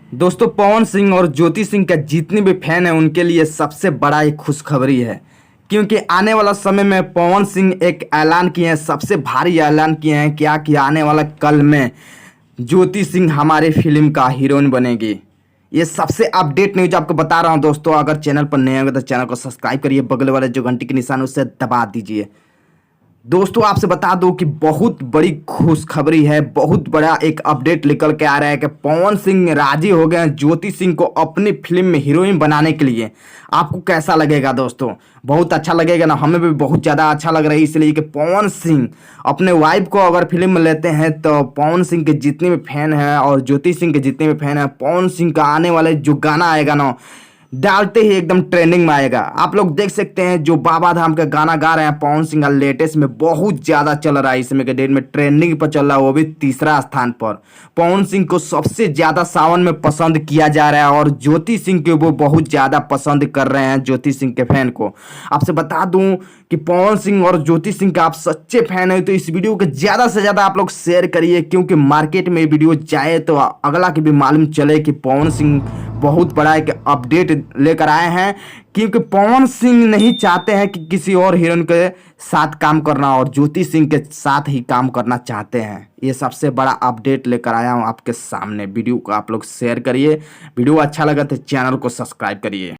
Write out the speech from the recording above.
दोस्तों, पवन सिंह और ज्योति सिंह का जितने भी फैन हैं उनके लिए सबसे बड़ा एक खुशखबरी है। क्योंकि आने वाला समय में पवन सिंह एक ऐलान किए हैं, सबसे भारी ऐलान किए हैं क्या कि आने वाला कल में ज्योति सिंह हमारे फिल्म का हीरोइन बनेगी। ये सबसे अपडेट न्यूज आपको बता रहा हूं। दोस्तों, अगर चैनल पर नए होंगे तो चैनल को सब्सक्राइब करिए, बगल वाले जो घंटी के निशान उसे दबा दीजिए। दोस्तों, आपसे बता दूं कि बहुत बड़ी खुशखबरी है, बहुत बड़ा एक अपडेट निकल के आ रहा है कि पवन सिंह राजी हो गए हैं ज्योति सिंह को अपनी फिल्म में हीरोइन बनाने के लिए। आपको कैसा लगेगा दोस्तों? बहुत अच्छा लगेगा ना? हमें भी बहुत ज़्यादा अच्छा लग रहा है, इसलिए कि पवन सिंह अपने वाइफ को अगर फिल्म में लेते हैं तो पवन सिंह के जितने भी फैन हैं और ज्योति सिंह के जितने भी फैन हैं, पवन सिंह का आने वाले जो गाना आएगा ना, डालते ही एकदम ट्रेंडिंग में आएगा। आप लोग देख सकते हैं जो बाबा धाम का गाना गा रहे हैं पवन सिंह का, लेटेस्ट में बहुत ज्यादा चल रहा है, इसमें के डेट में ट्रेंडिंग पर चल रहा है, वो भी तीसरा स्थान पर। पवन सिंह को सबसे ज्यादा सावन में पसंद किया जा रहा है और ज्योति सिंह को वो बहुत ज्यादा पसंद कर रहे हैं, ज्योति सिंह के फैन को। आपसे बता दूं कि पवन सिंह और ज्योति सिंह का आप सच्चे फैन है तो इस वीडियो को ज्यादा से ज्यादा आप लोग शेयर करिए, क्योंकि मार्केट में ये वीडियो जाए तो अगला की भी मालूम चले कि पवन सिंह बहुत बड़ा एक अपडेट लेकर आए हैं। क्योंकि पवन सिंह नहीं चाहते हैं कि किसी और हीरोइन के साथ काम करना, और ज्योति सिंह के साथ ही काम करना चाहते हैं। ये सबसे बड़ा अपडेट लेकर आया हूं आपके सामने। वीडियो को आप लोग शेयर करिए, वीडियो अच्छा लगा तो चैनल को सब्सक्राइब करिए।